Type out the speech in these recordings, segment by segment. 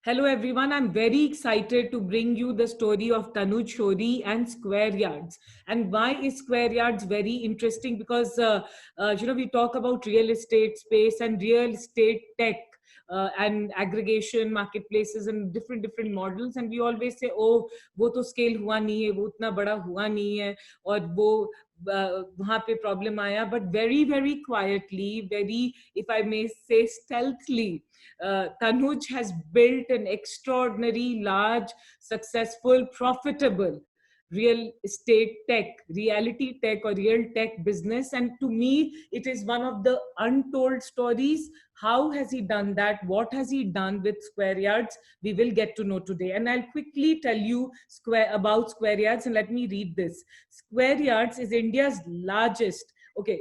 Hello, everyone. I'm very excited to bring you the story of Tanuj Shori and Square Yards. And why is Square Yards very interesting? Because we talk about real estate space and real estate tech. And aggregation marketplaces and different models, and we always say, oh, वो तो scale हुआ नहीं है, वो उतना बड़ा हुआ नहीं है, और वो वहाँ पे problem आया. But very quietly, very, if I may say, stealthily, Tanuj has built an extraordinary, large, successful, profitable real estate tech, reality tech, or real tech business. And to me, it is one of the untold stories. How has he done that? What has he done with Square Yards? We will get to know today. And I'll quickly tell you about Square Yards, and let me read this. Square Yards is India's largest,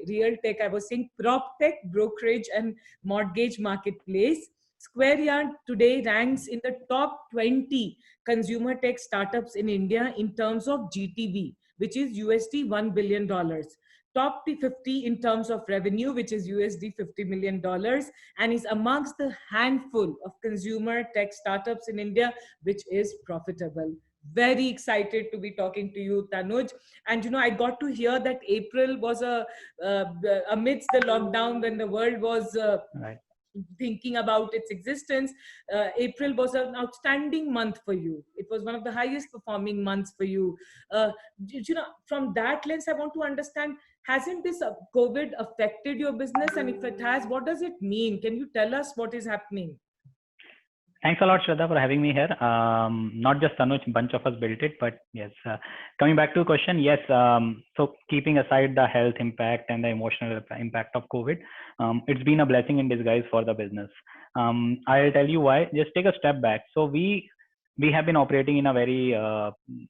real tech, I was saying, prop tech, brokerage, and mortgage marketplace. Square Yard today ranks in the top 20 consumer tech startups in India in terms of GTV, which is USD $1 billion. Top 50 in terms of revenue, which is USD $50 million, and is amongst the handful of consumer tech startups in India, which is profitable. Very excited to be talking to you, Tanuj. And I got to hear that April was amidst the lockdown, when the world was Right. thinking about its existence. April was an outstanding month for you. It was one of the highest performing months for you. uh, from that lens, I want to understand, hasn't this COVID affected your business? And if it has, what does it mean? Can you tell us what is happening? Thanks a lot, Shraddha, for having me here. Not just Tanuj, bunch of us built it, but yes. Coming back to the question, yes. So keeping aside the health impact and the emotional impact of COVID, it's been a blessing in disguise for the business. I'll tell you why. Just take a step back. So we have been operating in a very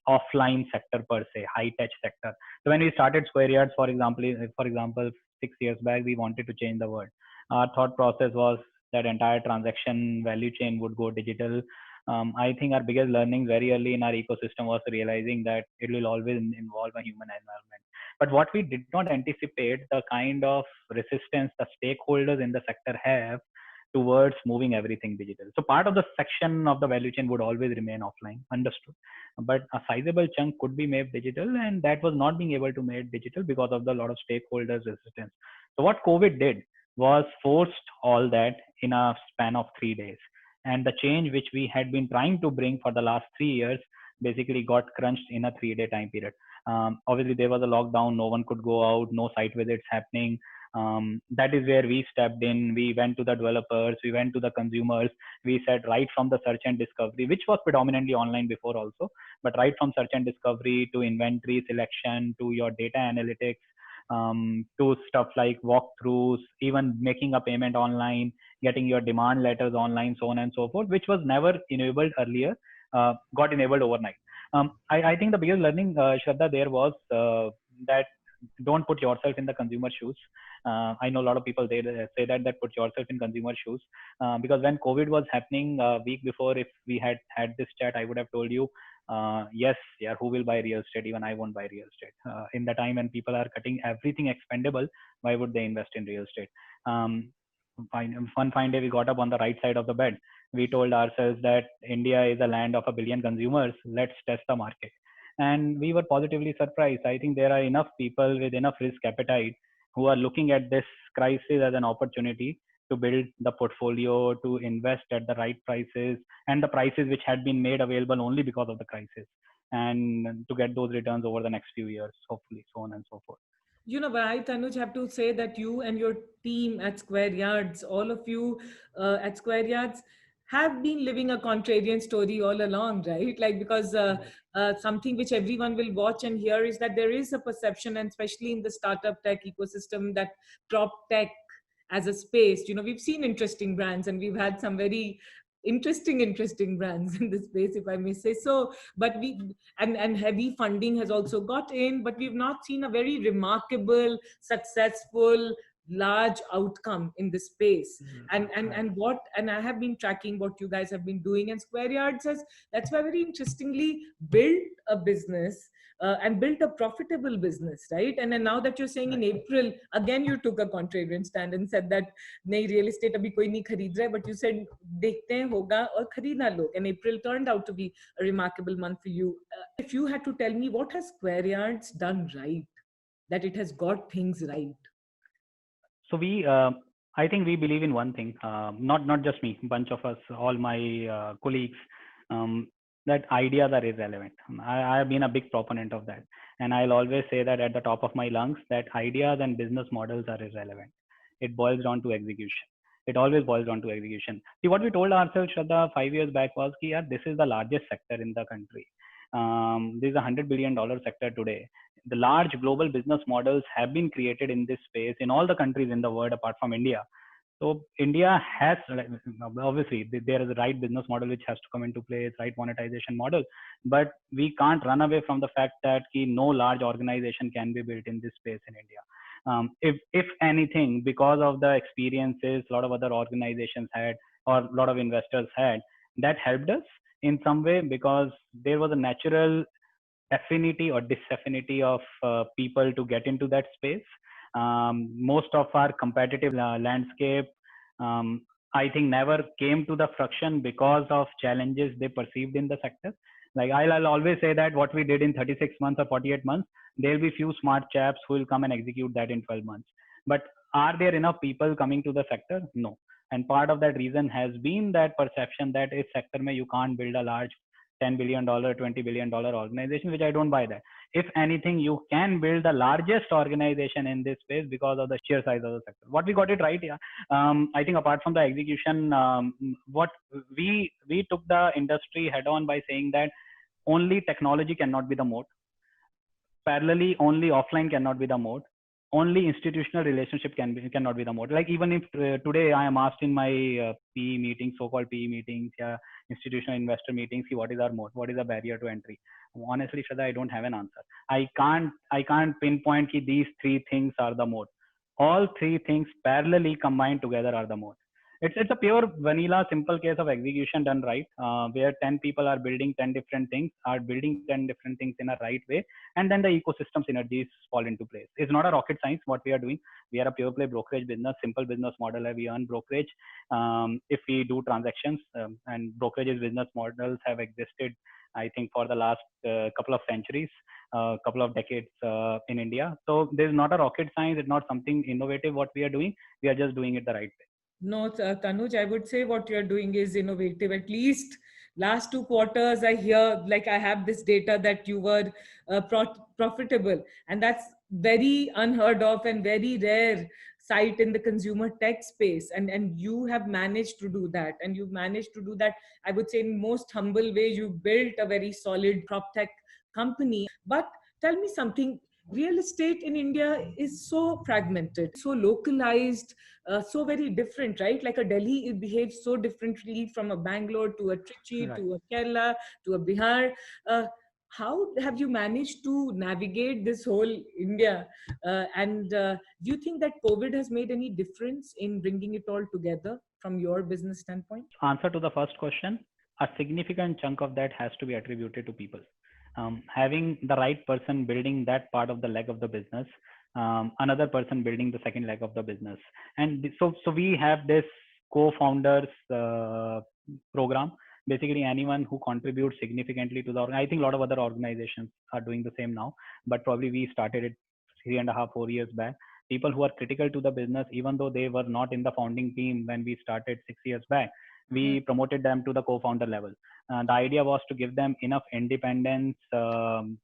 offline sector per se, high tech sector. So when we started Square Yards, for example, 6 years back, we wanted to change the world. Our thought process was that entire transaction value chain would go digital. I think our biggest learning very early in our ecosystem was realizing that it will always involve a human environment. But what we did not anticipate, the kind of resistance the stakeholders in the sector have towards moving everything digital. So part of the section of the value chain would always remain offline, understood. But a sizable chunk could be made digital, and that was not being able to make digital because of the lot of stakeholders resistance. So what COVID did was forced all that in a span of 3 days. And the change which we had been trying to bring for the last 3 years basically got crunched in a 3 day time period. Obviously, there was a lockdown, no one could go out, no site visits happening. That is where we stepped in. We went to the developers, we went to the consumers. We said right from the search and discovery, which was predominantly online before also, but right from search and discovery to inventory selection to your data analytics, to stuff like walkthroughs, even making a payment online, getting your demand letters online, so on and so forth, which was never enabled earlier, got enabled overnight. I think the biggest learning, Shraddha, there was that don't put yourself in the consumer shoes. I know a lot of people they say that put yourself in consumer shoes, because when COVID was happening a week before, if we had this chat, I would have told you, yes, yeah, who will buy real estate? Even I won't buy real estate. In the time when people are cutting everything expendable, why would they invest in real estate? One fine day, we got up on the right side of the bed. We told ourselves that India is a land of 1 billion consumers. Let's test the market. And we were positively surprised. I think there are enough people with enough risk appetite who are looking at this crisis as an opportunity to build the portfolio, to invest at the right prices, and the prices which had been made available only because of the crisis, and to get those returns over the next few years, hopefully, so on and so forth. But I, Tanuj, have to say that you and your team at Square Yards, all of you at Square Yards, have been living a contrarian story all along, right? Like, because something which everyone will watch and hear is that there is a perception, and especially in the startup tech ecosystem, that prop tech as a space, we've seen interesting brands, and we've had some very interesting brands in this space, if I may say so. But and heavy funding has also got in, but we've not seen a very remarkable, successful large outcome in this space. And I have been tracking what you guys have been doing, and Square Yards has, that's why, very interestingly, built a business, and built a profitable business, right? And then now that you're saying in April, again you took a contrarian stand and said that nahi, real estate abhi koi nahi kharid raha hai, but you said dekhte hain hoga aur kharidna log, and April turned out to be a remarkable month for you. If you had to tell me, what has Square Yards done right, that it has got things right? So I think we believe in one thing, not just me, bunch of us, all my colleagues, that ideas are irrelevant. I have been a big proponent of that, and I'll always say that at the top of my lungs, that ideas and business models are irrelevant. It boils down to execution. It always boils down to execution. See, what we told ourselves, Shraddha, 5 years back was, yeah, this is the largest sector in the country. This is $100 billion sector today. The large global business models have been created in this space in all the countries in the world apart from India. So India has, obviously there is a right business model which has to come into place, right monetization model, but we can't run away from the fact that no large organization can be built in this space in India. If anything, because of the experiences a lot of other organizations had, or a lot of investors had, that helped us in some way, because there was a natural affinity or disaffinity of people to get into that space. Most of our competitive landscape, I think, never came to the fruition because of challenges they perceived in the sector. Like I'll always say that what we did in 36 months or 48 months, there'll be few smart chaps who will come and execute that in 12 months. But are there enough people coming to the sector? No. And part of that reason has been that perception that is sector mein you can't build a large $10 billion, $20 billion organization, which I don't buy that. If anything, you can build the largest organization in this space because of the sheer size of the sector. What we got it right, yeah. I think apart from the execution, what we took the industry head on by saying that only technology cannot be the moat. Parallelly, only offline cannot be the moat. Only institutional relationship cannot be the moat. Like even if today I am asked in my PE meetings, so-called PE meetings, institutional investor meetings, see what is our moat, what is the barrier to entry. Honestly, Shraddha, I don't have an answer. I can't pinpoint that these three things are the moat. All three things parallelly combined together are the moat. It's a pure vanilla simple case of execution done right, where 10 people are building 10 different things, in a right way, and then the ecosystem synergies fall into place. It's not a rocket science what we are doing. We are a pure play brokerage business, simple business model. We earn brokerage if we do transactions, and brokerage business models have existed, I think, for the last couple of centuries, couple of decades in India. So there's not a rocket science. It's not something innovative what we are doing. We are just doing it the right way. No, Tanuj, I would say what you're doing is innovative. At least last 2 quarters, I hear, like, I have this data that you were profitable, and that's very unheard of and very rare sight in the consumer tech space. And you have managed to do that, and you've managed to do that, I would say, in most humble way. You built a very solid prop tech company. But tell me something. Real estate in India is so fragmented, so localized, so very different, right? Like a Delhi, it behaves so differently from a Bangalore to a Trichy, right, to a Kerala, to a Bihar. How have you managed to navigate this whole India? And do you think that COVID has made any difference in bringing it all together from your business standpoint? Answer to the first question, a significant chunk of that has to be attributed to people. Having the right person building that part of the leg of the business, another person building the second leg of the business. And so we have this co-founders program. Basically, anyone who contributes significantly to the, I think a lot of other organizations are doing the same now, but probably we started it 3.5, 4 years back. People who are critical to the business, even though they were not in the founding team when we started 6 years back, we promoted them to the co-founder level. The idea was to give them enough independence,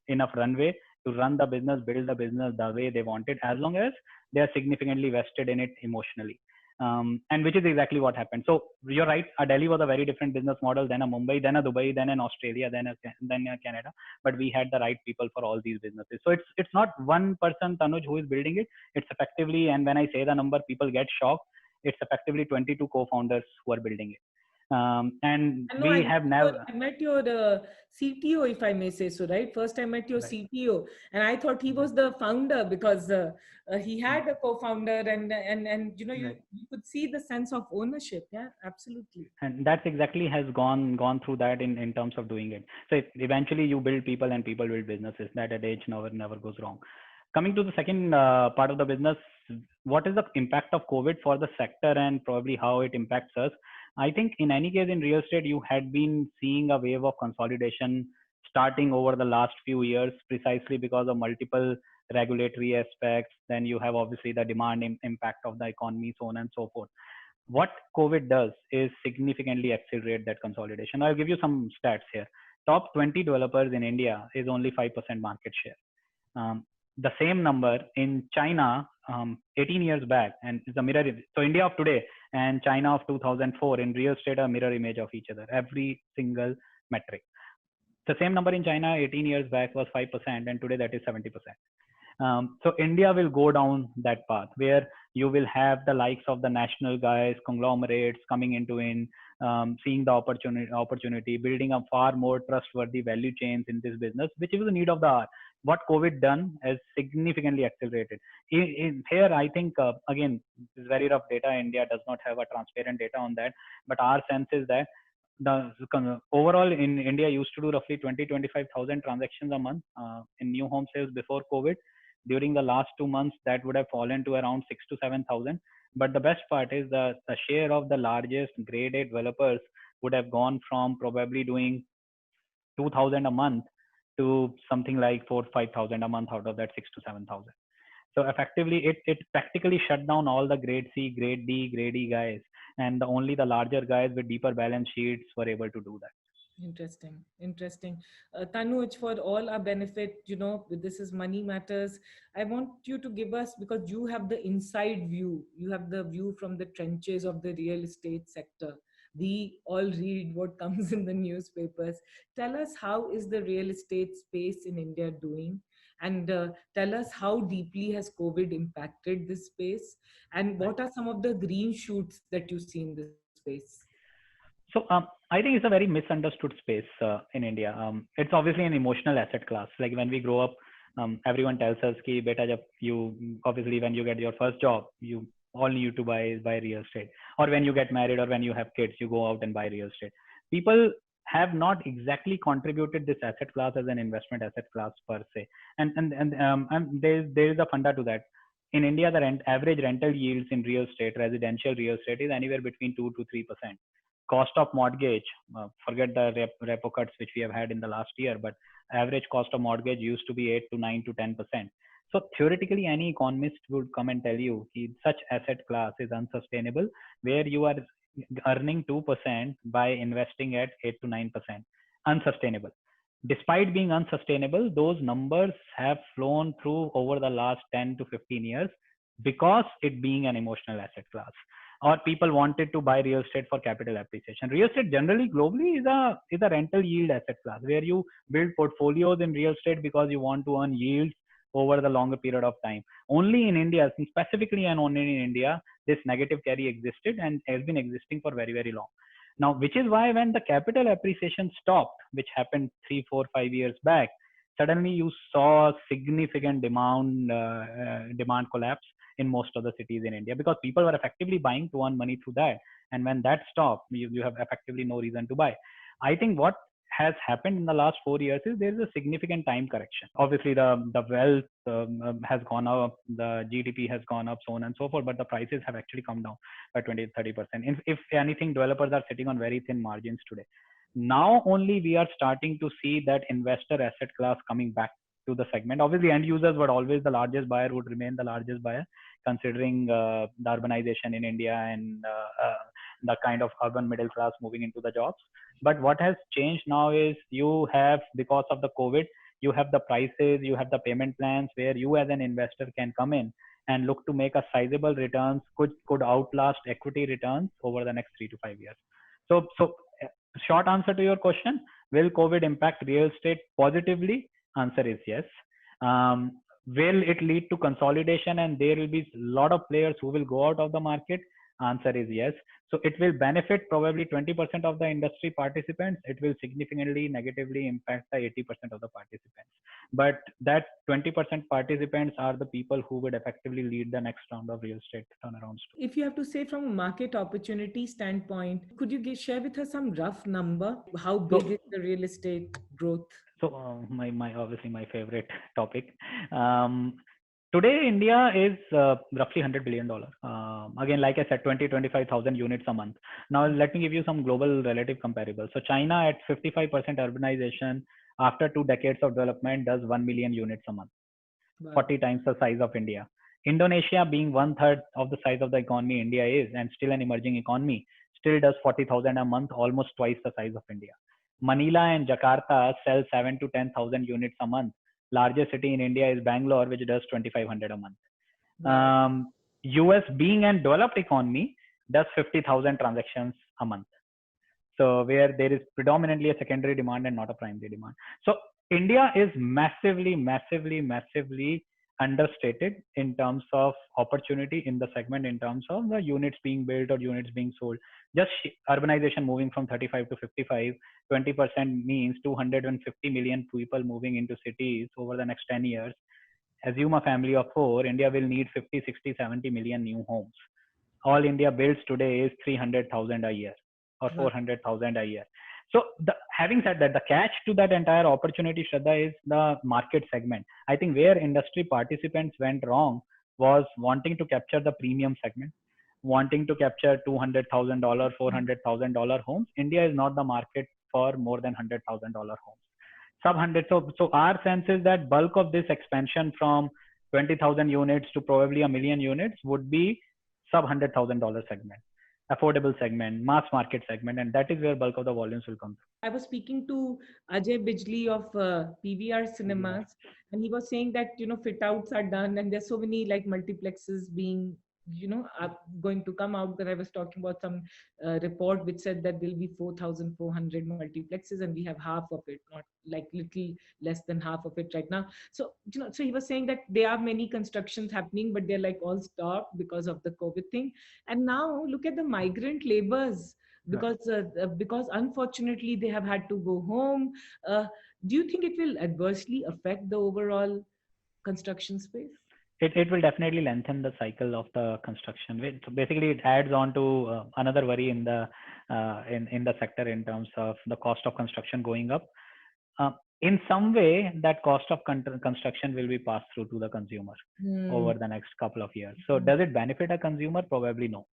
enough runway to run the business, build the business the way they wanted, as long as they are significantly vested in it emotionally. And which is exactly what happened. So you're right. Delhi was a very different business model than a Mumbai, then a Dubai, then an Australia, then a Canada. But we had the right people for all these businesses. So it's not one person, Tanuj, who is building it. It's effectively, and when I say the number, people get shocked. It's effectively 22 co-founders who are building it. And I know we have never. I met your CTO, if I may say so, right? First, I met your Right. CTO, and I thought he was the founder because he had a co-founder, and you know, Right. you could see the sense of ownership. Yeah, absolutely. And that's exactly has gone through that in terms of doing it. So eventually you build people and people build businesses. That adage never goes wrong. Coming to the second part of the business, what is the impact of COVID for the sector and probably how it impacts us? I think in any case in real estate you had been seeing a wave of consolidation starting over the last few years, precisely because of multiple regulatory aspects. Then you have obviously the demand impact of the economy, so on and so forth. What COVID does is significantly accelerate that consolidation. I'll give you some stats here. Top 20 developers in India is only 5% market share. The same number in China 18 years back, and it's a mirror. So India of today and China of 2004 in real estate are mirror image of each other, every single metric. The same number in China 18 years back was 5%, and today that is 70%. So India will go down that path where you will have the likes of the national guys, conglomerates coming into seeing the opportunity, building a far more trustworthy value chains in this business, which is the need of the hour. What COVID done has significantly accelerated. Here, I think again, it's very rough data. India does not have a transparent data on that, but our sense is that the overall in India used to do roughly 20-25,000 transactions a month in new home sales before COVID. During the last 2 months, that would have fallen to around 6 to 7,000. But the best part is the share of the largest grade A developers would have gone from probably doing 2,000 a month to something like 4-5,000 a month out of that 6 to 7,000. So effectively, it practically shut down all the grade C, grade D, grade E guys, and only the larger guys with deeper balance sheets were able to do that. Interesting, interesting. Tanuj, for all our benefit, you know, this is Money Matters. I want you to give us, because you have the inside view, you have the view from the trenches of the real estate sector. We all read what comes in the newspapers. Tell us, how is the real estate space in India doing? And tell us, how deeply has COVID impacted this space? And Right. what are some of the green shoots that you see in this space? So I think it's a very misunderstood space in India. It's obviously an emotional asset class. Like when we grow up, everyone tells us, "Ki beta, jab you obviously when you get your first job, you all you to buy real estate, or when you get married, or when you have kids, you go out and buy real estate." People have not exactly contributed this asset class as an investment asset class per se, and there is a funda to that. In India, the average rental yields in real estate, residential real estate, is anywhere between 2 to 3%. Cost of mortgage, forget the repo cuts which we have had in the last year, but average cost of mortgage used to be 8 to 9 to 10%. So theoretically, any economist would come and tell you such asset class is unsustainable, where you are earning 2% by investing at 8 to 9%. Unsustainable. Despite being unsustainable, those numbers have flown through over the last 10 to 15 years because it being an emotional asset class, or people wanted to buy real estate for capital appreciation. Real estate generally globally is a rental yield asset class where you build portfolios in real estate because you want to earn yields over the longer period of time. Only in India, specifically and only in India, this negative carry existed and has been existing for very, very long. Now, which is why when the capital appreciation stopped, which happened 3, 4, 5 years back, suddenly you saw significant demand collapse in most of the cities in India, because people were effectively buying to earn money through that. And when that stopped, you have effectively no reason to buy. I think what has happened in the last 4 years is there is a significant time correction. Obviously, the wealth has gone up, the GDP has gone up, so on and so forth, but the prices have actually come down by 20-30%. If anything, developers are sitting on very thin margins today. Now only we are starting to see that investor asset class coming back to the segment. Obviously, end users were always the largest buyer, would remain the largest buyer, considering the urbanization in India and the kind of urban middle class moving into the jobs. But what has changed now is you have, because of the COVID, you have the prices, you have the payment plans where you as an investor can come in and look to make a sizable returns, could outlast equity returns over the next 3 to 5 years. So short answer to your question, will COVID impact real estate positively? Answer is yes. Will it lead to consolidation and there will be a lot of players who will go out of the market? Answer is yes. So it will benefit probably 20% of the industry participants. It will significantly negatively impact the 80% of the participants. But that 20% participants are the people who would effectively lead the next round of real estate turnaround story. If you have to say from a market opportunity standpoint, could you share with us some rough number? How big is the real estate growth? So my obviously my favorite topic. Today, India is roughly $100 billion. Again, like I said, 25,000 units a month. Now, let me give you some global relative comparables. So China at 55% urbanization after 2 decades of development does 1 million units a month, Wow. 40 times the size of India. Indonesia, being 1/3 of the size of the economy India is, and still an emerging economy, still does 40,000 a month, almost twice the size of India. Manila and Jakarta sell 7 to 10,000 units a month. Largest city in India is Bangalore, which does 2,500 a month. Wow. US, being an developed economy, does 50,000 transactions a month. So where there is predominantly a secondary demand and not a primary demand. So India is massively understated in terms of opportunity in the segment, in terms of the units being built or units being sold. Just urbanization moving from 35 to 55, 20% means 250 million people moving into cities over the next 10 years. Assume a family of 4, India will need 50, 60, 70 million new homes. All India builds today is 300,000 a year or 400,000 a year. So having said that, the catch to that entire opportunity, Shraddha, is the market segment. I think where industry participants went wrong was wanting to capture the premium segment, wanting to capture $200,000, $400,000 homes. India is not the market for more than $100,000 homes. Sub 100. So our sense is that bulk of this expansion from 20,000 units to probably a million units would be sub $100,000 segment, affordable segment, mass market segment, and that is where bulk of the volumes will come from. I was speaking to Ajay Bijli of PVR Cinemas, and he was saying that fit outs are done, and there's so many like multiplexes being are going to come out. That I was talking about some report which said that there'll be 4,400 multiplexes, and we have half of it, not like little less than half of it right now. So so he was saying that there are many constructions happening, but they're like all stopped because of the COVID thing. And now look at the migrant laborers, because unfortunately they have had to go home. Do you think it will adversely affect the overall construction space? It will definitely lengthen the cycle of the construction. So basically, it adds on to another worry in the sector in terms of the cost of construction going up. In some way, that cost of construction will be passed through to the consumer over the next couple of years. So does it benefit a consumer? Probably no.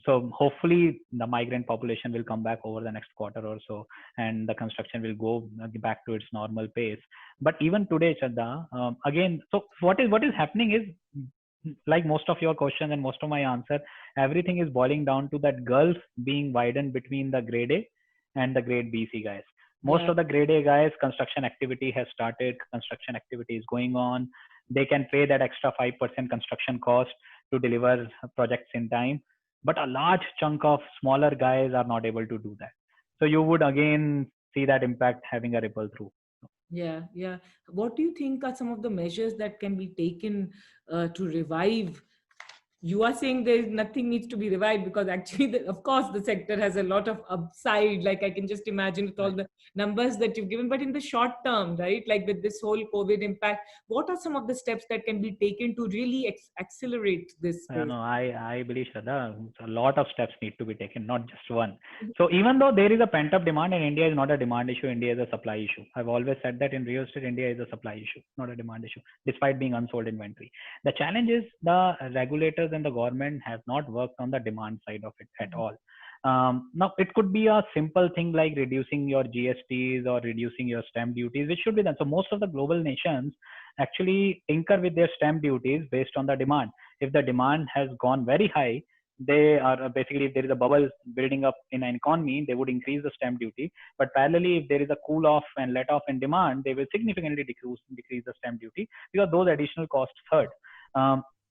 So hopefully the migrant population will come back over the next quarter or so, and the construction will go back to its normal pace. But even today, Shraddha, again, so what is happening is, like most of your questions and most of my answer, everything is boiling down to that gulf being widened between the grade A and the grade B, C guys. Most of the grade A guys, construction activity has started, construction activity is going on. They can pay that extra 5% construction cost to deliver projects in time. But a large chunk of smaller guys are not able to do that. So you would again see that impact having a ripple through. Yeah. What do you think are some of the measures that can be taken to revive? You are saying there's nothing needs to be revived, because actually, of course, the sector has a lot of upside. Like I can just imagine with all the numbers that you've given. But in the short term, right, like with this whole COVID impact, what are some of the steps that can be taken to really accelerate this space? No, I believe, Shraddha, a lot of steps need to be taken, not just one. So even though there is a pent up demand, and India is not a demand issue, India is a supply issue. I've always said that in real estate, India is a supply issue, not a demand issue, despite being unsold inventory. The challenge is the regulators and the government have not worked on the demand side of it at all. Now, it could be a simple thing like reducing your GSTs or reducing your stamp duties, which should be done. So most of the global nations actually tinker with their stamp duties based on the demand. If the demand has gone very high, they are basically, if there is a bubble building up in an economy, they would increase the stamp duty. But parallelly, if there is a cool off and let off in demand, they will significantly decrease the stamp duty, because those additional costs hurt.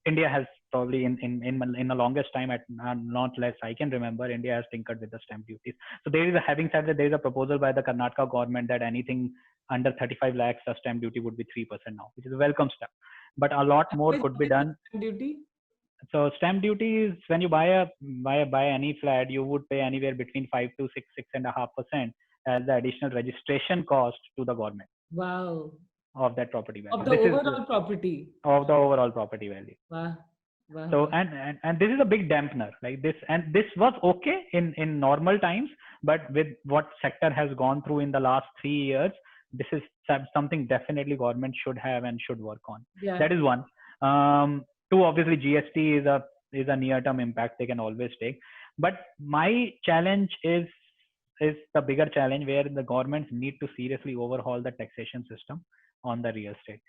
India has probably in the longest time, at not less I can remember, India has tinkered with the stamp duties. So there is having said that, there is a proposal by the Karnataka government that anything under 35 lakhs, the stamp duty would be 3% now, which is a welcome step. But a lot more could be done. Duty? So stamp duty is when you buy any flat, you would pay anywhere between 5 to 6.5% as the additional registration cost to the government Wow. of that property value. Of the This is overall property. of the overall property value. Wow. Wow. So Wow. and this is a big dampener like this, and this was okay in normal times, but with what sector has gone through in the last 3 years, this is something definitely government should have and should work on. Yeah. That is one. Two, obviously GST is a near term impact they can always take, but my challenge is the bigger challenge where the governments need to seriously overhaul the taxation system on the real estate.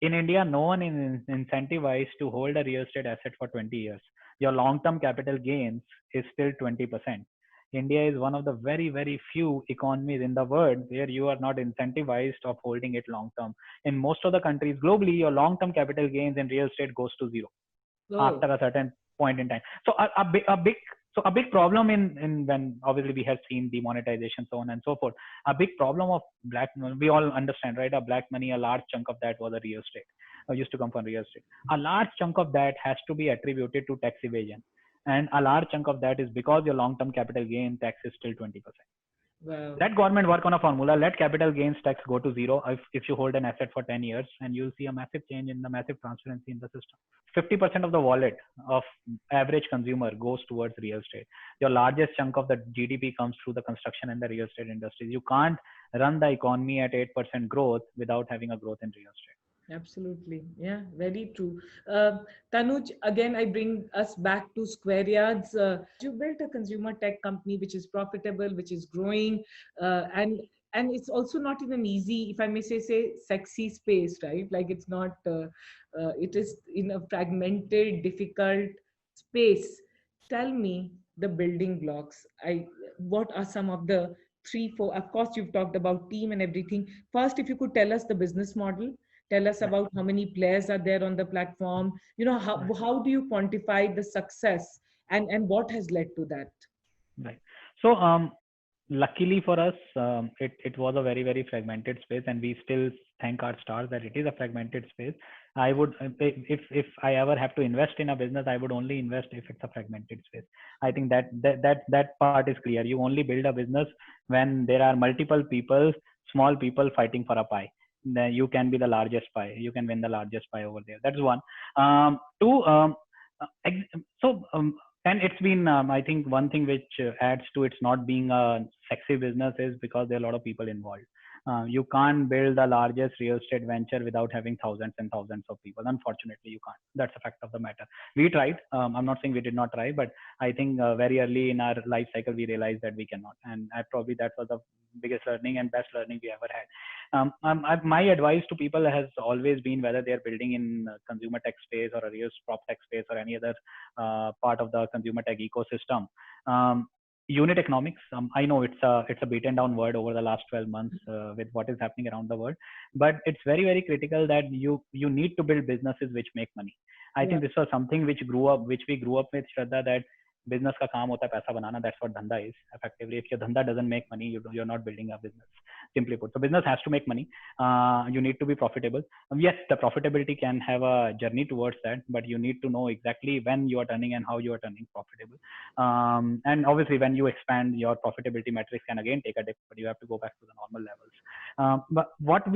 In India, no one is incentivized to hold a real estate asset for 20 years. Your long-term capital gains is still 20%. India is one of the very, very few economies in the world where you are not incentivized of holding it long term. In most of the countries globally, your long-term capital gains in real estate goes to zero after a certain point in time. So a big problem in when obviously we have seen demonetization, so on and so forth. A big problem of black money, we all understand, right? A black money, a large chunk of that was a real estate, used to come from real estate. A large chunk of that has to be attributed to tax evasion, and a large chunk of that is because your long-term capital gain tax is still 20%. Wow. Let government work on a formula. Let capital gains tax go to zero if you hold an asset for 10 years, and you'll see a massive change in the massive transparency in the system. 50% of the wallet of average consumer goes towards real estate. Your largest chunk of the GDP comes through the construction and the real estate industries. You can't run the economy at 8% growth without having a growth in real estate. Absolutely. Yeah, very true. Tanuj, again, I bring us back to Square Yards. You built a consumer tech company which is profitable, which is growing, and it's also not in an easy, if I may say sexy space, right? Like it's not. It is in a fragmented, difficult space. Tell me the building blocks. What are some of the three, four? Of course, you've talked about team and everything. First, if you could tell us the business model, tell us Right. about how many players are there on the platform. How do you quantify the success, and what has led to that? Right. So luckily for us, it was a very, very fragmented space, and we still thank our stars that it is a fragmented space. I would, if I ever have to invest in a business, I would only invest if it's a fragmented space. I think that part is clear. You only build a business when there are multiple people, small people fighting for a pie. Then you can be the largest pie. You can win the largest pie over there. That's one. Two. So and it's been I think one thing which adds to it's not being a sexy business is because there are a lot of people involved. You can't build the largest real estate venture without having thousands and thousands of people. Unfortunately, you can't. That's a fact of the matter. We tried. I'm not saying we did not try, but I think very early in our life cycle we realized that we cannot, and probably that was the biggest learning and best learning we ever had. My advice to people has always been, whether they're building in consumer tech space or a real prop tech space or any other part of the consumer tech ecosystem. Unit economics. I know it's a beaten down word over the last 12 months with what is happening around the world, but it's very, very critical that you need to build businesses which make money. I think this was something which we grew up with, Shraddha, that business का काम होता है पैसा बनाना. That's what dhanda is effectively. If your dhanda doesn't make money, you're not building a business, simply put. So business has to make money. You need to be profitable. Yes, the profitability can have a journey towards that, but you need to know exactly when you are turning and how you are turning profitable. And obviously when you expand, your profitability metrics can again take a dip, but you have to go back to the normal levels. But what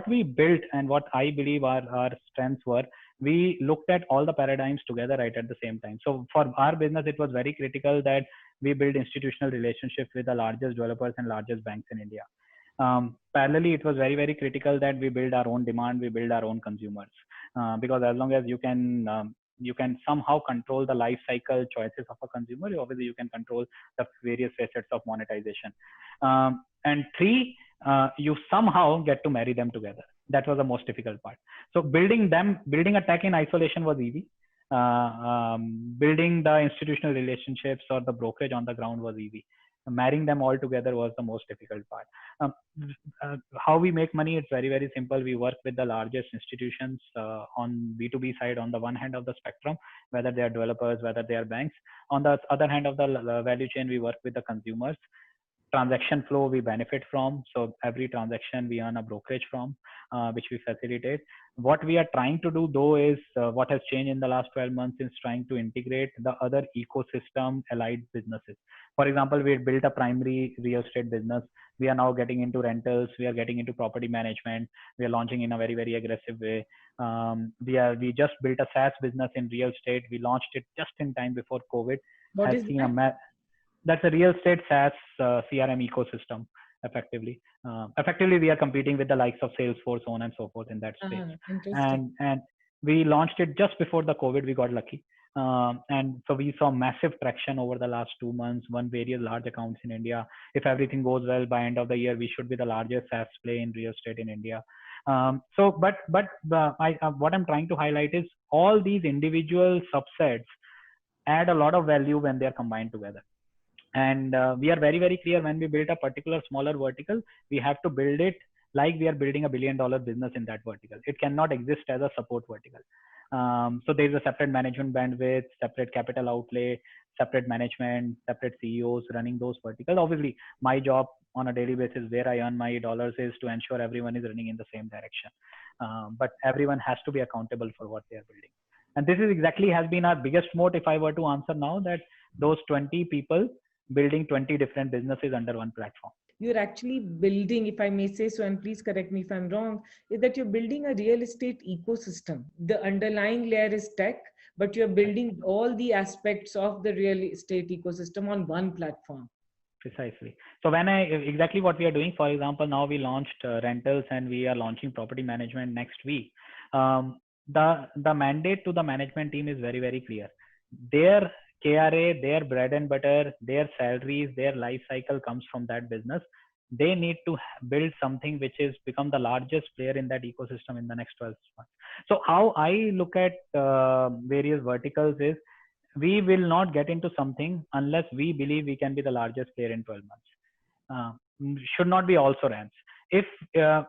we built and what I believe our strengths were, we looked at all the paradigms together right at the same time. So for our business, it was very critical that we build institutional relationships with the largest developers and largest banks in India. Parallelly, it was very, very critical that we build our own demand, we build our own consumers, because as long as you can somehow control the life cycle choices of a consumer, obviously you can control the various facets of monetization. And three, you somehow get to marry them together. That was the most difficult part. So building a tech in isolation was easy. Building the institutional relationships or the brokerage on the ground was easy. Marrying them all together was the most difficult part. How we make money, it's very, very simple. We work with the largest institutions on B2B side on the one hand of the spectrum, whether they are developers, whether they are banks. On the other hand of the value chain, we work with the consumers. transaction flow we benefit from. So every transaction we earn a brokerage from, which we facilitate. What we are trying to do though is what has changed in the last 12 months is trying to integrate the other ecosystem allied businesses. For example, we had built a primary real estate business. We are now getting into rentals. We are getting into property management. We are launching in a very, very aggressive way. We just built a SaaS business in real estate. We launched it just in time before COVID. What Has is seen that? that's a real estate SaaS CRM ecosystem. Effectively, we are competing with the likes of Salesforce, so on and so forth in that space. Interesting. And we launched it just before the COVID. We got lucky, and so we saw massive traction over the last 2 months. Won various large accounts in India. If everything goes well, by end of the year, we should be the largest SaaS play in real estate in India. What I'm trying to highlight is all these individual subsets add a lot of value when they are combined together. And we are very, very clear when we build a particular smaller vertical, we have to build it like we are building $1 billion business in that vertical. It cannot exist as a support vertical. So there's a separate management bandwidth, separate capital outlay, separate management, separate CEOs running those verticals. Obviously, my job on a daily basis where I earn my dollars is to ensure everyone is running in the same direction. But everyone has to be accountable for what they are building. And this is exactly has been our biggest moat. If I were to answer now, that those 20 people building 20 different businesses under one platform. You're actually building, if I may say so, and please correct me if I'm wrong, is that you're building a real estate ecosystem. The underlying layer is tech, but you're building all the aspects of the real estate ecosystem on one platform. Precisely. So exactly what we are doing, for example, now we launched rentals and we are launching property management next week. The mandate to the management team is very, very clear. Their KRA, their bread and butter, their salaries, their life cycle comes from that business. They need to build something which is become the largest player in that ecosystem in the next 12 months. So how I look at various verticals is we will not get into something unless we believe we can be the largest player in 12 months. Should not be also rants. If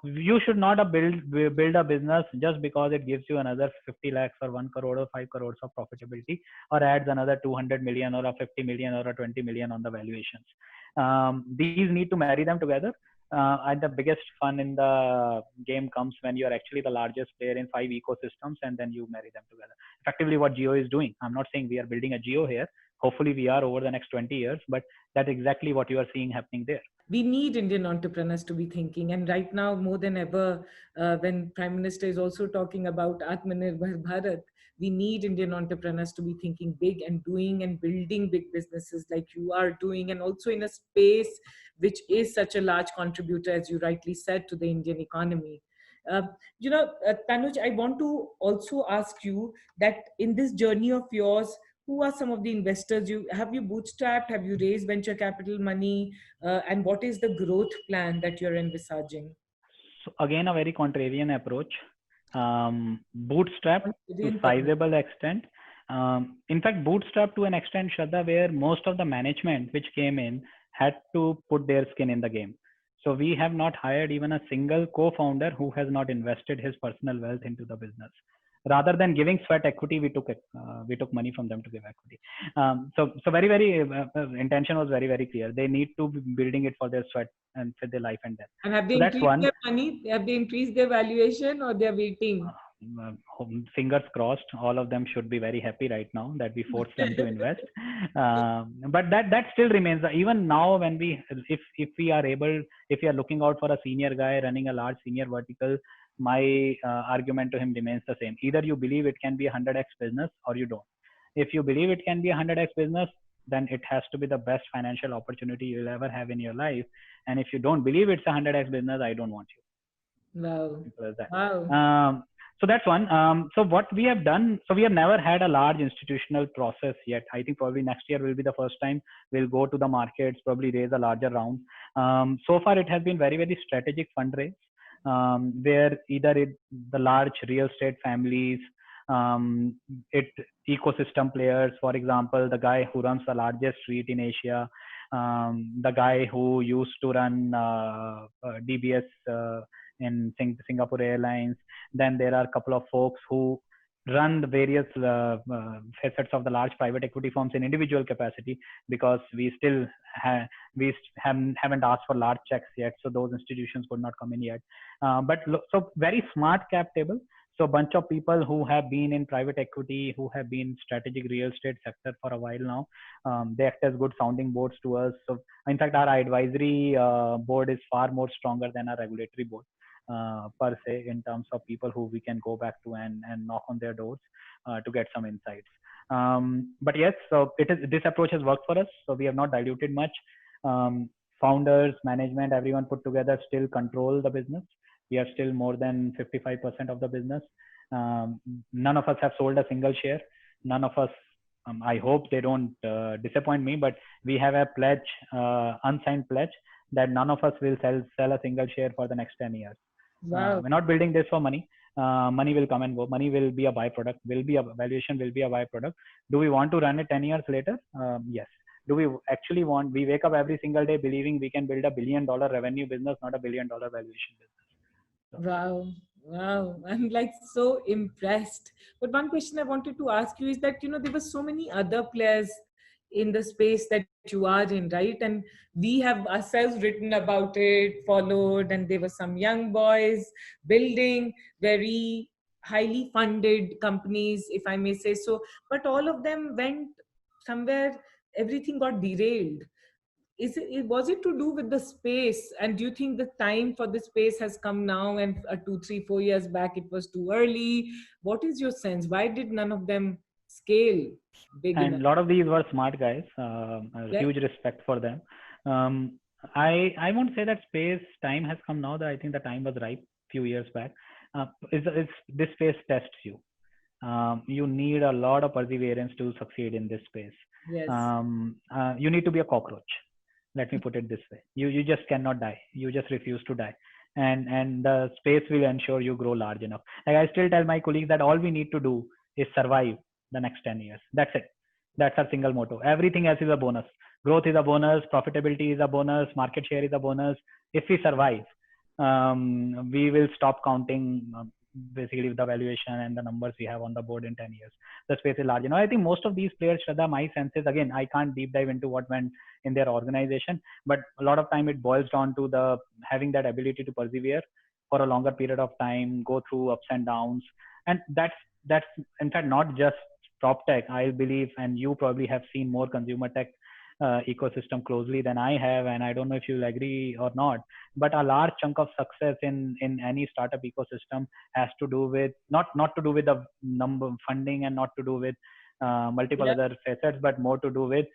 you should not build a business just because it gives you another 50 lakhs or 1 crore or 5 crores of profitability, or adds another 200 million or a 50 million or a 20 million on the valuations. These need to marry them together. And the biggest fun in the game comes when you are actually the largest player in 5 ecosystems and then you marry them together. Effectively what Jio is doing. I'm not saying we are building a Jio here. Hopefully we are over the next 20 years, but that's exactly what you are seeing happening there. We need Indian entrepreneurs to be thinking. And right now, more than ever, when Prime Minister is also talking about Atmanirbhar Bharat, we need Indian entrepreneurs to be thinking big and doing and building big businesses like you are doing, and also in a space which is such a large contributor, as you rightly said, to the Indian economy. Tanuj, I want to also ask you that in this journey of yours, who are some of the investors you bootstrapped? Have you raised venture capital money? And what is the growth plan that you're envisaging? So again, a very contrarian approach. Bootstrap to sizable extent. In fact, bootstrap to an extent, Shraddha, where most of the management which came in had to put their skin in the game. So we have not hired even a single co-founder who has not invested his personal wealth into the business. Rather than giving sweat equity, we took money from them to give equity. So very, very intention was very, very clear. They need to be building it for their sweat and for their life and death. And have they increased their money? Have they increased their valuation, or they're waiting? Fingers crossed. All of them should be very happy right now that we forced them to invest. But that still remains. Even now, when if we are looking out for a senior guy running a large senior vertical, my argument to him remains the same. Either you believe it can be a 100x business or you don't. If you believe it can be a 100x business, then it has to be the best financial opportunity you'll ever have in your life. And if you don't believe it's a 100x business, I don't want you. Wow. Wow. So that's one. So what we have done, so we have never had a large institutional process yet. I think probably next year will be the first time we'll go to the markets, probably raise a larger round. So far, it has been very, very strategic fundraise. Where either the large real estate families, ecosystem players, for example, the guy who runs the largest REIT in Asia, the guy who used to run DBS in Singapore Airlines. Then there are a couple of folks who run the various facets of the large private equity firms in individual capacity, because we still haven't asked for large checks yet, so those institutions could not come in yet. So very smart cap table. So a bunch of people who have been in private equity, who have been strategic real estate sector for a while now. They act as good sounding boards to us. So in fact, our advisory board is far more stronger than our regulatory board. Per se, in terms of people who we can go back to and knock on their doors to get some insights. But yes, so this approach has worked for us. So we have not diluted much. Founders, management, everyone put together still control the business. We are still more than 55% of the business. None of us have sold a single share. None of us, I hope they don't disappoint me, but we have a pledge, unsigned pledge, that none of us will sell a single share for the next 10 years. Wow. We're not building this for money. Money will come and go. Money will be a byproduct. Valuation will be a byproduct. Do we want to run it 10 years later? Yes. Do we actually want? We wake up every single day believing we can build $1 billion revenue business, not $1 billion valuation business. So. Wow. I'm like so impressed. But one question I wanted to ask you is that, there were so many other players in the space that you are in, right? And we have ourselves written about it, followed, and there were some young boys building very highly funded companies, if I may say so. But all of them went somewhere, everything got derailed. Was it to do with the space, and do you think the time for the space has come now, and 2 3 4 years back it was too early? What is your sense? Why did none of them scale big and enough? a lot of these were smart guys. Yeah. Huge respect for them. I won't say that space time has come now. That I think the time was ripe few years back. This space tests you. You need a lot of perseverance to succeed in this space. Yes. You need to be a cockroach. Let me put it this way. You just cannot die. You just refuse to die. And the space will ensure you grow large enough. Like I still tell my colleagues that all we need to do is survive the next 10 years. That's it. That's our single motto. Everything else is a bonus. Growth is a bonus. Profitability is a bonus. Market share is a bonus. If we survive, we will stop counting basically the valuation and the numbers we have on the board in 10 years. The space is large enough. I think most of these players, Shraddha, my sense is, again, I can't deep dive into what went in their organization, but a lot of time it boils down to the having that ability to persevere for a longer period of time, go through ups and downs. And that's in fact not just prop tech, I believe, and you probably have seen more consumer tech ecosystem closely than I have, and I don't know if you'll agree or not, but a large chunk of success in any startup ecosystem has to do with not to do with the number funding, and not to do with multiple other facets, but more to do with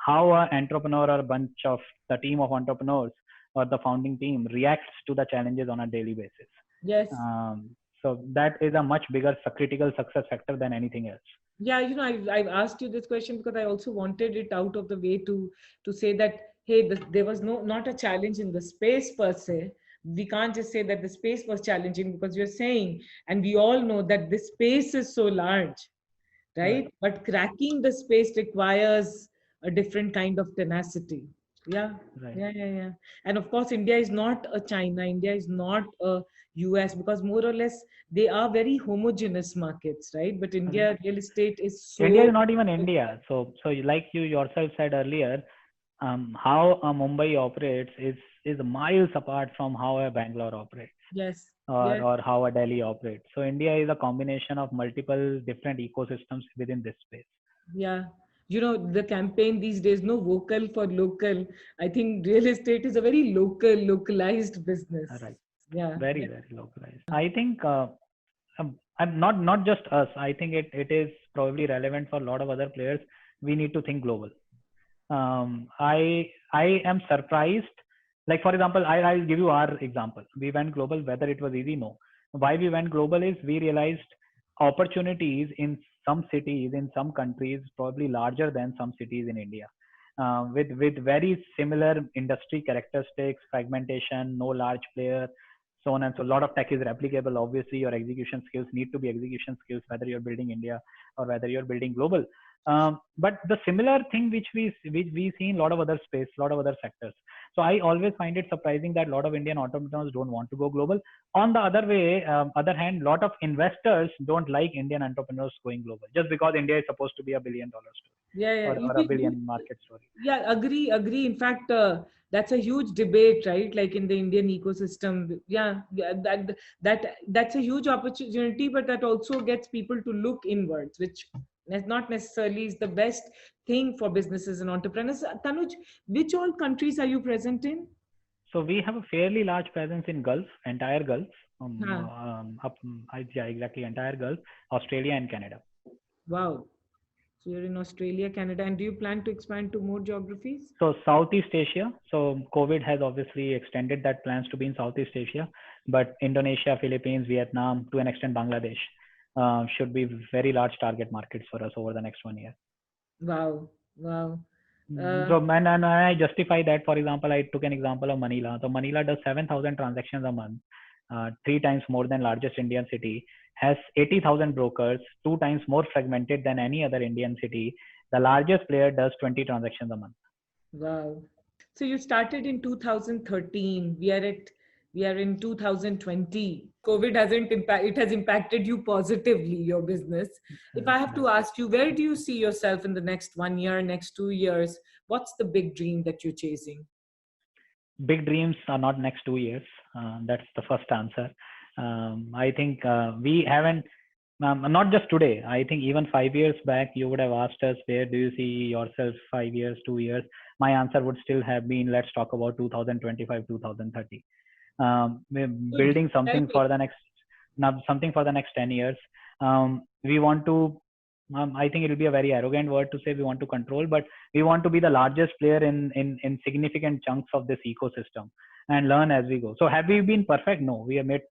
how an entrepreneur or a bunch of the team of entrepreneurs or the founding team reacts to the challenges on a daily basis. Yes. So that is a much bigger critical success factor than anything else. Yeah, I've asked you this question because I also wanted it out of the way to say that, hey, there was not a challenge in the space per se. We can't just say that the space was challenging, because you're saying, and we all know that the space is so large, right? But cracking the space requires a different kind of tenacity. Yeah. And of course, India is not a China. India is not a US, because more or less they are very homogeneous markets, right? But India real estate is so. India is not even India. So like you yourself said earlier, how a Mumbai operates is miles apart from how a Bangalore operates. Yes. Or how a Delhi operates. So India is a combination of multiple different ecosystems within this space. Yeah. The campaign these days, no vocal for local. I think real estate is a very localized business. Right. Yeah. Very localized. I think not just us. I think it is probably relevant for a lot of other players. We need to think global. I am surprised. Like, for example, I'll give you our example. We went global. Whether it was easy? No. Why we went global is we realized opportunities in some cities, in some countries, probably larger than some cities in India, with very similar industry characteristics, fragmentation, no large player, so on and so. A lot of tech is replicable. Obviously, your execution skills need to be execution skills, whether you're building India or whether you're building global. But the similar thing which we see in a lot of other space, a lot of other sectors. So I always find it surprising that a lot of Indian entrepreneurs don't want to go global. On the other way, other hand, a lot of investors don't like Indian entrepreneurs going global just because India is supposed to be $1 billion story, Yeah, yeah. or a billion market story. Yeah, agree. In fact, that's a huge debate, right? Like in the Indian ecosystem. Yeah, yeah, that's a huge opportunity, but that also gets people to look inwards, which is not necessarily is the best thing for businesses and entrepreneurs. Tanuj, which all countries are you present in? So we have a fairly large presence in Gulf, entire Gulf, Huh. yeah, exactly, entire Gulf, Australia and Canada. Wow. So you're in Australia, Canada, and do you plan to expand to more geographies? So Southeast Asia. So COVID has obviously extended that plans to be in Southeast Asia, but Indonesia, Philippines, Vietnam, to an extent Bangladesh, should be very large target markets for us over the next 1 year. Wow. Wow. So and I justify that. For example, I took an example of Manila. So Manila does 7,000 transactions a month, 3 times more than largest Indian city, has 80,000 brokers, 2 times more fragmented than any other Indian city. The largest player does 20 transactions a month. Wow. So you started in 2013. We are in 2020. COVID hasn't it has impacted you positively, your business. If I have to ask you, where do you see yourself in the next 1 year, next 2 years? What's the big dream that you're chasing? Big dreams are not next 2 years. That's the first answer. I think we haven't, not just today. I think even 5 years back, you would have asked us, where do you see yourself 5 years, 2 years? My answer would still have been, let's talk about 2025, 2030. We're Good. building Tell something me. for the next, something for the next 10 years. We want to, I think it will be a very arrogant word to say we want to control, but we want to be the largest player in significant chunks of this ecosystem and learn as we go. So have we been perfect? No, we have made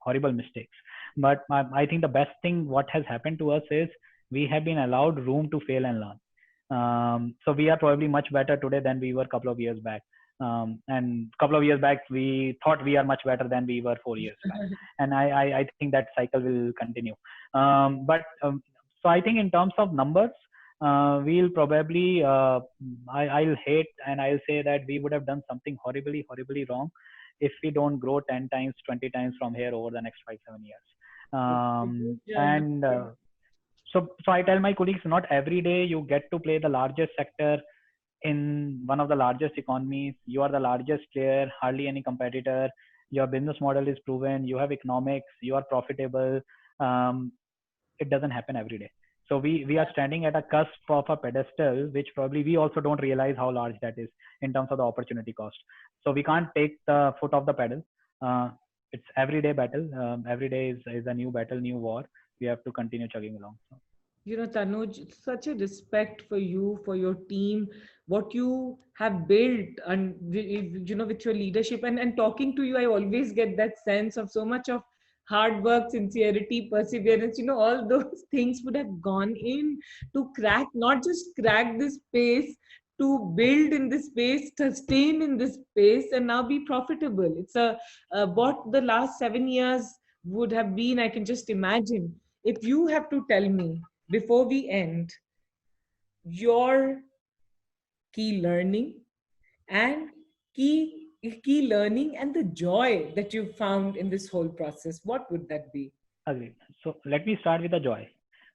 horrible mistakes. But I think the best thing what has happened to us is we have been allowed room to fail and learn. So we are probably much better today than we were a couple of years back. And a couple of years back, we thought we are much better than we were 4 years back. And I think that cycle will continue. So I think in terms of numbers, we'll probably, I'll hate and I'll say that we would have done something horribly, horribly wrong if we don't grow 10 times, 20 times from here over the next 5-7 years. So I tell my colleagues, not every day you get to play the largest sector in one of the largest economies. You are the largest player, hardly any competitor. Your business model is proven. You have economics. You are profitable. It doesn't happen every day. So we are standing at a cusp of a pedestal, which probably we also don't realize how large that is in terms of the opportunity cost. So we can't take the foot off the pedal. It's everyday battle. Every day is a new battle, new war. We have to continue chugging along. So. You know, Tanuj, such a respect for you, for your team, what you have built, and you know, with your leadership and talking to you, I always get that sense of so much of hard work, sincerity, perseverance. You know, all those things would have gone in to crack, not just crack this space, to build in this space, sustain in this space, and now be profitable. It's what the last 7 years would have been. I can just imagine. If you have to tell me before we end, your key learning and key learning and the joy that you found in this whole process, what would that be? Agreed. So let me start with the joy.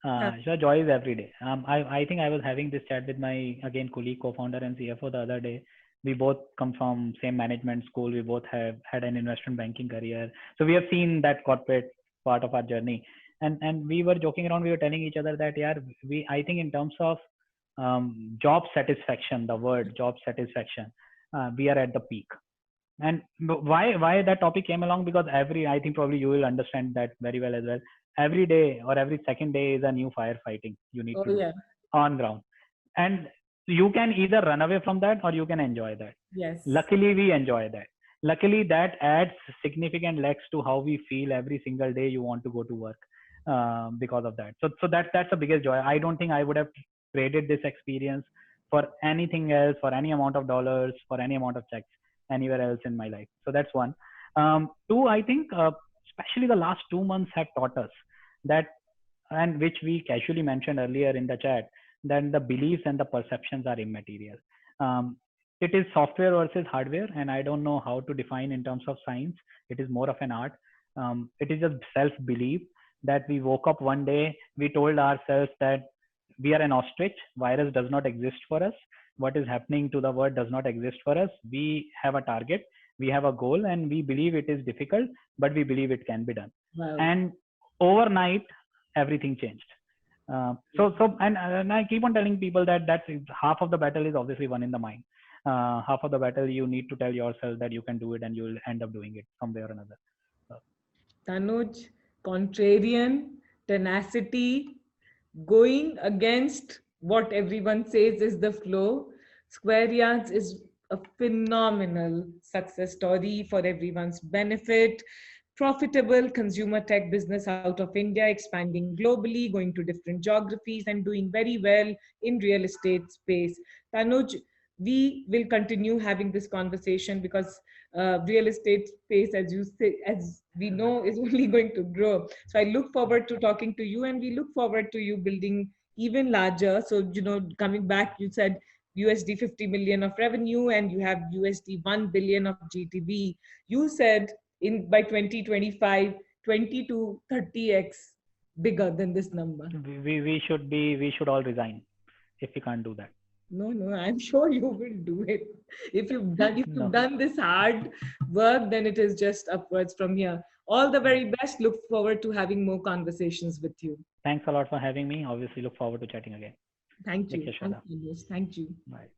Huh. So joy is every day. I think I was having this chat with my again colleague, co-founder and CFO the other day. We both come from same management school. We both have had an investment banking career. So we have seen that corporate part of our journey. And we were joking around. We were telling each other that, yeah, I think in terms of job satisfaction, the word job satisfaction, we are at the peak. And why that topic came along, because I think probably you will understand that very well as well. Every day or every second day is a new firefighting you need to do on ground, and you can either run away from that or you can enjoy that. Yes. Luckily we enjoy that. Luckily that adds significant legs to how we feel every single day you want to go to work, because of that. So that's the biggest joy. I don't think I would have traded this experience for anything else, for any amount of dollars, for any amount of checks anywhere else in my life. So that's one. Two, I think especially the last 2 months have taught us that, and which we casually mentioned earlier in the chat, then the beliefs and the perceptions are immaterial. It is software versus hardware, and I don't know how to define in terms of science. It is more of an art. It is just self-belief that we woke up one day, we told ourselves that we are an ostrich, virus does not exist for us, what is happening to the world does not exist for us. We have a target, we have a goal, and we believe it is difficult, but we believe it can be done. Wow. And overnight, everything changed. And I keep on telling people that that's half of the battle is obviously won in the mind. Half of the battle you need to tell yourself that you can do it, and you'll end up doing it somewhere or another. Tanuj, contrarian, tenacity, going against what everyone says is the flow. Square Yards is a phenomenal success story for everyone's benefit. Profitable consumer tech business out of India, expanding globally, going to different geographies, and doing very well in real estate space. Tanuj, we will continue having this conversation because real estate space, as you say, as we know, is only going to grow. So I look forward to talking to you, and we look forward to you building even larger. So, coming back, you said USD 50 million of revenue and you have USD 1 billion of GTV. You said in by 2025, 20 to 30x bigger than this number. We should all resign if we can't do that. No, I'm sure you will do it. If you've done this hard work, then it is just upwards from here. All the very best. Look forward to having more conversations with you. Thanks a lot for having me. Obviously, look forward to chatting again. Thank you. Take care, Shraddha. Thank you. Bye.